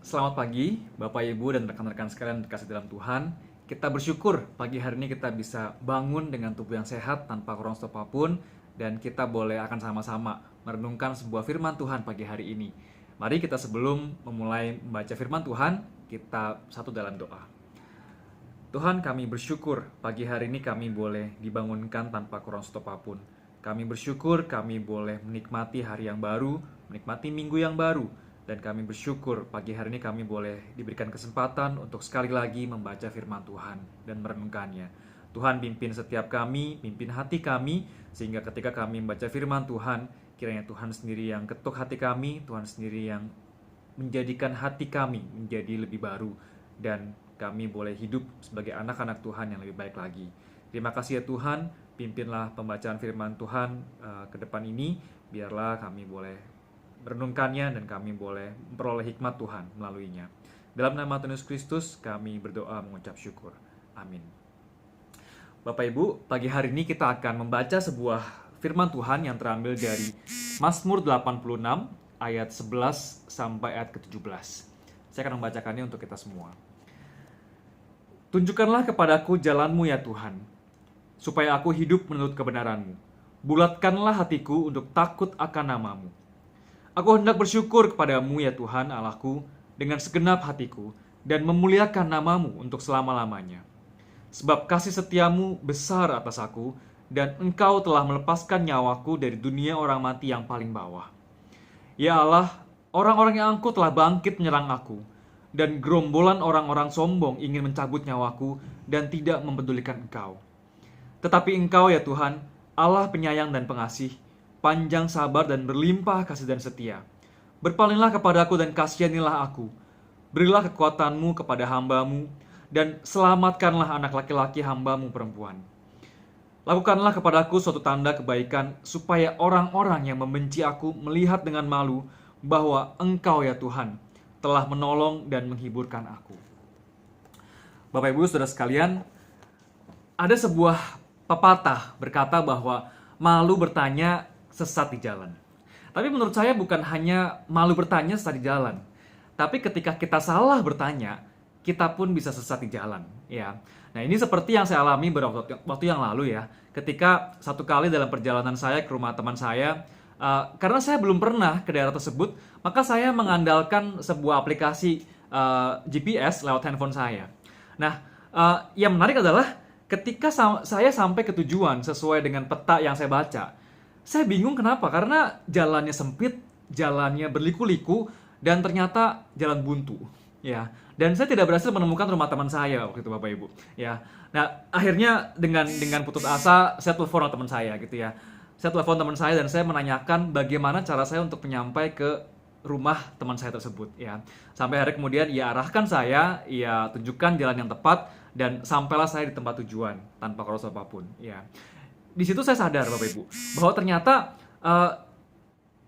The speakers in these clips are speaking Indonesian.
Selamat pagi, Bapak Ibu dan rekan-rekan sekalian terkasih dalam Tuhan. Kita bersyukur pagi hari ini kita bisa bangun dengan tubuh yang sehat tanpa kurang stop apapun, dan kita boleh akan sama-sama merenungkan sebuah firman Tuhan pagi hari ini. Mari kita sebelum memulai membaca firman Tuhan, kita satu dalam doa. Tuhan, kami bersyukur pagi hari ini kami boleh dibangunkan tanpa kurang stop apapun. Kami bersyukur kami boleh menikmati hari yang baru, menikmati minggu yang baru. Dan kami bersyukur pagi hari ini kami boleh diberikan kesempatan untuk sekali lagi membaca firman Tuhan dan merenungkannya. Tuhan pimpin setiap kami, pimpin hati kami, sehingga ketika kami membaca firman Tuhan, kiranya Tuhan sendiri yang ketuk hati kami, Tuhan sendiri yang menjadikan hati kami menjadi lebih baru, dan kami boleh hidup sebagai anak-anak Tuhan yang lebih baik lagi. Terima kasih ya Tuhan, pimpinlah pembacaan firman Tuhan ke depan ini, biarlah kami boleh merenungkannya dan kami boleh memperoleh hikmat Tuhan melaluinya. Dalam nama Tuhan Yesus Kristus kami berdoa mengucap syukur. Amin. Bapak Ibu, pagi hari ini kita akan membaca sebuah firman Tuhan yang terambil dari Mazmur 86 ayat 11 sampai ayat ke-17. Saya akan membacakannya untuk kita semua. Tunjukkanlah kepadaku jalan-Mu ya Tuhan, supaya aku hidup menurut kebenaran-Mu. Bulatkanlah hatiku untuk takut akan nama-Mu. Aku hendak bersyukur kepadamu ya Tuhan Allahku dengan segenap hatiku dan memuliakan namamu untuk selama-lamanya. Sebab kasih setiamu besar atas aku dan engkau telah melepaskan nyawaku dari dunia orang mati yang paling bawah. Ya Allah, orang-orang yang angkuh telah bangkit menyerang aku dan gerombolan orang-orang sombong ingin mencabut nyawaku dan tidak mempedulikan engkau. Tetapi engkau ya Tuhan, Allah penyayang dan pengasih, panjang sabar dan berlimpah kasih dan setia. Berpalinglah kepadaku dan kasihanilah aku. Berilah kekuatanmu kepada hamba-Mu dan selamatkanlah anak laki-laki hamba-Mu perempuan. Lakukanlah kepadaku suatu tanda kebaikan supaya orang-orang yang membenci aku melihat dengan malu bahwa Engkau ya Tuhan telah menolong dan menghiburkan aku. Bapak Ibu Saudara sekalian, ada sebuah pepatah berkata bahwa malu bertanya sesat di jalan. Tapi menurut saya bukan hanya malu bertanya sesat di jalan, tapi ketika kita salah bertanya, kita pun bisa sesat di jalan. Ya. Nah ini seperti yang saya alami beberapa waktu yang lalu ya, ketika satu kali dalam perjalanan saya ke rumah teman saya, karena saya belum pernah ke daerah tersebut, maka saya mengandalkan sebuah aplikasi GPS lewat handphone saya. Nah, yang menarik adalah ketika saya sampai ke tujuan sesuai dengan peta yang saya baca, saya bingung kenapa, karena jalannya sempit, jalannya berliku-liku, dan ternyata jalan buntu. Ya, dan saya tidak berhasil menemukan rumah teman saya waktu itu Bapak Ibu. Ya, nah akhirnya dengan putus asa saya telepon teman saya gitu ya. Saya telepon teman saya dan saya menanyakan bagaimana cara saya untuk menyampai ke rumah teman saya tersebut. Ya, sampai hari kemudian ia arahkan saya, ia tunjukkan jalan yang tepat dan sampailah saya di tempat tujuan tanpa kurang apapun. Ya. Di situ saya sadar Bapak Ibu bahwa ternyata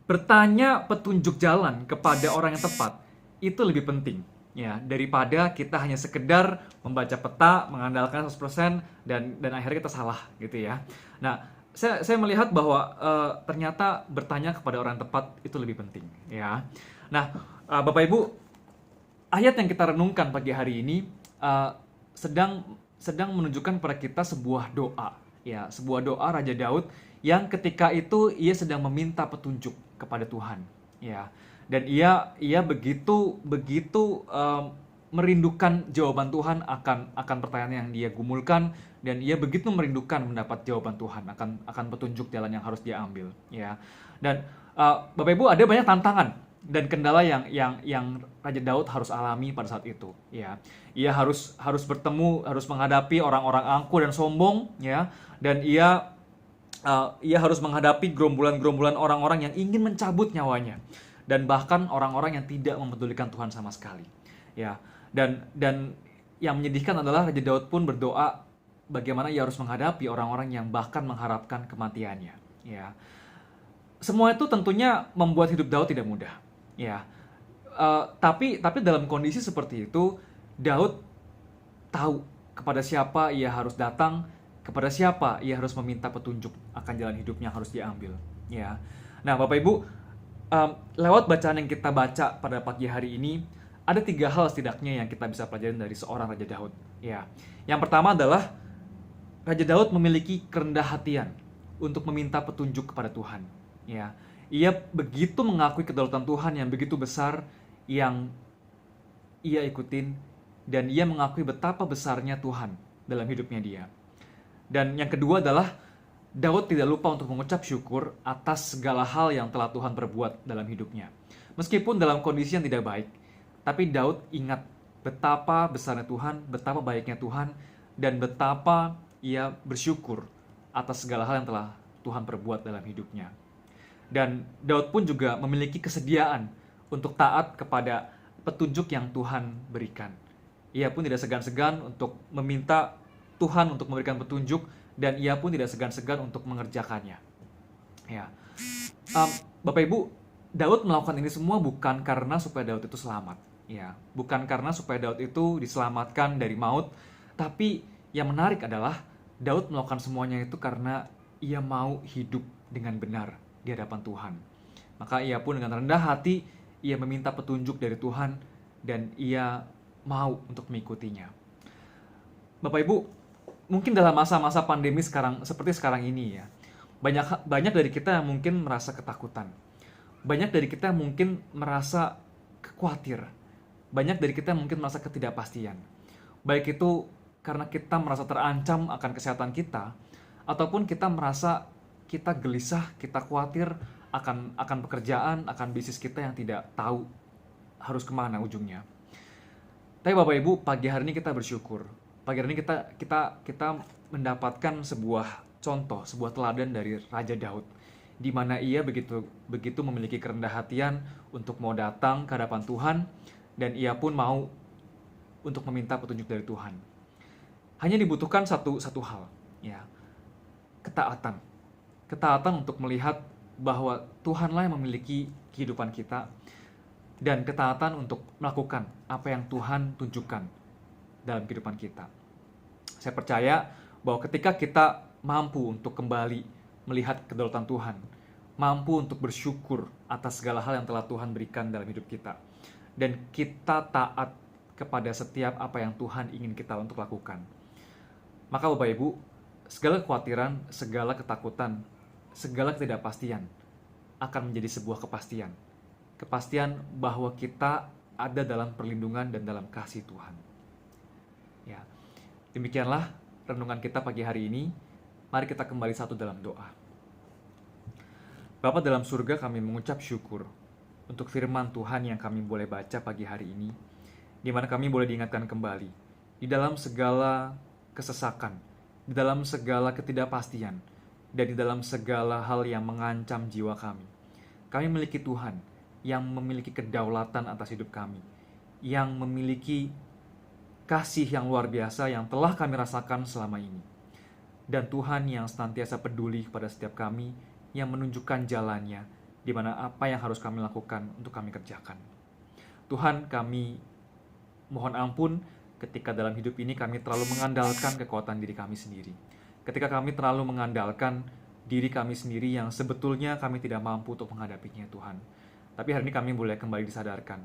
bertanya petunjuk jalan kepada orang yang tepat itu lebih penting ya daripada kita hanya sekedar membaca peta mengandalkan 100% dan akhirnya kita salah gitu ya. Nah, saya melihat bahwa ternyata bertanya kepada orang yang tepat itu lebih penting ya. Nah, Bapak Ibu, ayat yang kita renungkan pagi hari ini sedang menunjukkan pada kita sebuah doa. Ya, sebuah doa Raja Daud yang ketika itu ia sedang meminta petunjuk kepada Tuhan, ya. Dan ia begitu merindukan jawaban Tuhan akan pertanyaan yang dia gumulkan, dan ia begitu merindukan mendapat jawaban Tuhan akan petunjuk jalan yang harus dia ambil, ya. Dan Bapak Ibu, ada banyak tantangan dan kendala yang Raja Daud harus alami pada saat itu, ya. Ia harus menghadapi orang-orang angkuh dan sombong, ya, dan ia harus menghadapi gerombolan-gerombolan orang-orang yang ingin mencabut nyawanya, dan bahkan orang-orang yang tidak mempedulikan Tuhan sama sekali, ya. Dan yang menyedihkan adalah Raja Daud pun berdoa bagaimana ia harus menghadapi orang-orang yang bahkan mengharapkan kematiannya, ya. Semua itu tentunya membuat hidup Daud tidak mudah, ya. Tapi dalam kondisi seperti itu, Daud tahu kepada siapa ia harus datang, kepada siapa ia harus meminta petunjuk akan jalan hidupnya yang harus diambil. Ya. Nah, Bapak Ibu, lewat bacaan yang kita baca pada pagi hari ini, ada 3 hal setidaknya yang kita bisa pelajari dari seorang Raja Daud. Ya, yang pertama adalah Raja Daud memiliki kerendah hatian untuk meminta petunjuk kepada Tuhan. Ya, ia begitu mengakui kedaulatan Tuhan yang begitu besar yang ia ikutin, dan ia mengakui betapa besarnya Tuhan dalam hidupnya dia. Dan yang kedua adalah Daud tidak lupa untuk mengucap syukur atas segala hal yang telah Tuhan perbuat dalam hidupnya. Meskipun dalam kondisi yang tidak baik, tapi Daud ingat betapa besarnya Tuhan, betapa baiknya Tuhan, dan betapa ia bersyukur atas segala hal yang telah Tuhan perbuat dalam hidupnya. Dan Daud pun juga memiliki kesediaan untuk taat kepada petunjuk yang Tuhan berikan. Ia pun tidak segan-segan untuk meminta Tuhan untuk memberikan petunjuk, dan ia pun tidak segan-segan untuk mengerjakannya. Ya, Bapak Ibu, Daud melakukan ini semua bukan karena supaya Daud itu selamat. Ya, bukan karena supaya Daud itu diselamatkan dari maut, tapi yang menarik adalah Daud melakukan semuanya itu karena ia mau hidup dengan benar di hadapan Tuhan. Maka ia pun dengan rendah hati, ia meminta petunjuk dari Tuhan, dan ia mau untuk mengikutinya. Bapak Ibu, mungkin dalam masa-masa pandemi seperti sekarang ini ya, banyak dari kita yang mungkin merasa ketakutan. Banyak dari kita yang mungkin merasa khawatir. Banyak dari kita yang mungkin merasa ketidakpastian. Baik itu karena kita merasa terancam akan kesehatan kita, ataupun kita merasa kita gelisah, kita khawatir akan pekerjaan, akan bisnis kita yang tidak tahu harus kemana ujungnya. Tapi Bapak Ibu, pagi hari ini kita bersyukur. Pagi hari ini kita mendapatkan sebuah contoh, sebuah teladan dari Raja Daud, di mana ia begitu memiliki kerendah hatian untuk mau datang ke hadapan Tuhan, dan ia pun mau untuk meminta petunjuk dari Tuhan. Hanya dibutuhkan satu hal, ya, ketaatan. Ketaatan untuk melihat bahwa Tuhanlah yang memiliki kehidupan kita, dan ketaatan untuk melakukan apa yang Tuhan tunjukkan dalam kehidupan kita. Saya percaya bahwa ketika kita mampu untuk kembali melihat kedaulatan Tuhan, mampu untuk bersyukur atas segala hal yang telah Tuhan berikan dalam hidup kita, dan kita taat kepada setiap apa yang Tuhan ingin kita untuk lakukan, maka Bapak Ibu, segala kekhawatiran, segala ketakutan, segala ketidakpastian akan menjadi sebuah kepastian. Kepastian bahwa kita ada dalam perlindungan dan dalam kasih Tuhan. Ya, demikianlah renungan kita pagi hari ini. Mari kita kembali satu dalam doa. Bapa dalam surga, kami mengucap syukur untuk firman Tuhan yang kami boleh baca pagi hari ini, di mana kami boleh diingatkan kembali di dalam segala kesesakan, di dalam segala ketidakpastian, dan di dalam segala hal yang mengancam jiwa kami. Kami memiliki Tuhan yang memiliki kedaulatan atas hidup kami, yang memiliki kasih yang luar biasa yang telah kami rasakan selama ini. Dan Tuhan yang senantiasa peduli kepada setiap kami, yang menunjukkan jalannya, di mana apa yang harus kami lakukan untuk kami kerjakan. Tuhan, kami mohon ampun ketika dalam hidup ini kami terlalu mengandalkan kekuatan diri kami sendiri. Ketika kami terlalu mengandalkan diri kami sendiri yang sebetulnya kami tidak mampu untuk menghadapinya, Tuhan. Tapi hari ini kami boleh kembali disadarkan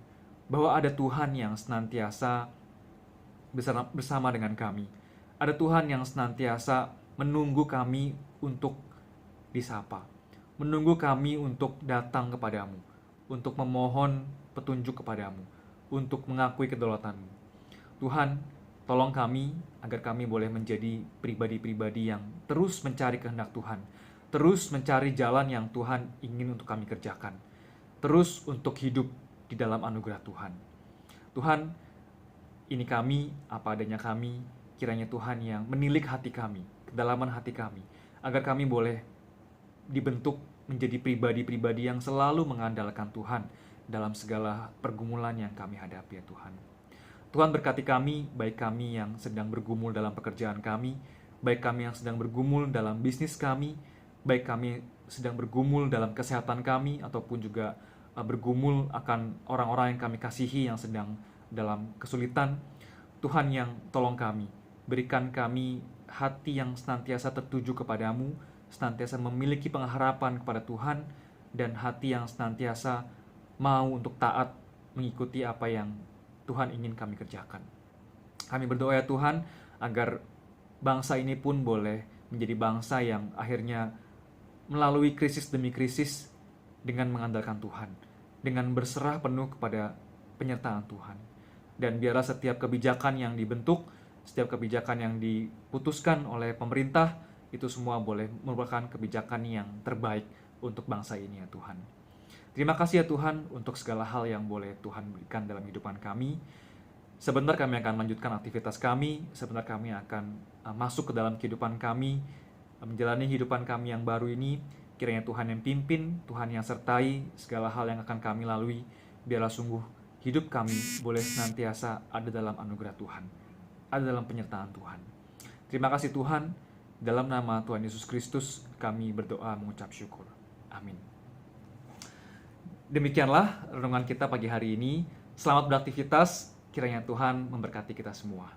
bahwa ada Tuhan yang senantiasa bersama dengan kami. Ada Tuhan yang senantiasa menunggu kami untuk disapa, menunggu kami untuk datang kepadamu, untuk memohon petunjuk kepadamu, untuk mengakui kedaulatanmu. Tuhan, tolong kami agar kami boleh menjadi pribadi-pribadi yang terus mencari kehendak Tuhan, terus mencari jalan yang Tuhan ingin untuk kami kerjakan, terus untuk hidup di dalam anugerah Tuhan. Tuhan, ini kami, apa adanya kami, kiranya Tuhan yang menilik hati kami, kedalaman hati kami, agar kami boleh dibentuk menjadi pribadi-pribadi yang selalu mengandalkan Tuhan dalam segala pergumulan yang kami hadapi, ya Tuhan. Tuhan berkati kami, baik kami yang sedang bergumul dalam pekerjaan kami, baik kami yang sedang bergumul dalam bisnis kami, baik kami sedang bergumul dalam kesehatan kami, ataupun juga bergumul akan orang-orang yang kami kasihi yang sedang dalam kesulitan. Tuhan yang tolong kami, berikan kami hati yang senantiasa tertuju kepadamu, senantiasa memiliki pengharapan kepada Tuhan, dan hati yang senantiasa mau untuk taat mengikuti apa yang Tuhan ingin kami kerjakan. Kami berdoa ya Tuhan, agar bangsa ini pun boleh menjadi bangsa yang akhirnya melalui krisis demi krisis dengan mengandalkan Tuhan, dengan berserah penuh kepada penyertaan Tuhan. Dan biarlah setiap kebijakan yang dibentuk, setiap kebijakan yang diputuskan oleh pemerintah, itu semua boleh merupakan kebijakan yang terbaik untuk bangsa ini ya Tuhan. Terima kasih ya Tuhan untuk segala hal yang boleh Tuhan berikan dalam kehidupan kami. Sebentar kami akan melanjutkan aktivitas kami, sebentar kami akan masuk ke dalam kehidupan kami, menjalani kehidupan kami yang baru ini. Kiranya Tuhan yang pimpin, Tuhan yang sertai segala hal yang akan kami lalui. Biarlah sungguh hidup kami boleh senantiasa ada dalam anugerah Tuhan, ada dalam penyertaan Tuhan. Terima kasih Tuhan, dalam nama Tuhan Yesus Kristus kami berdoa mengucap syukur. Amin. Demikianlah renungan kita pagi hari ini. Selamat beraktivitas, kiranya Tuhan memberkati kita semua.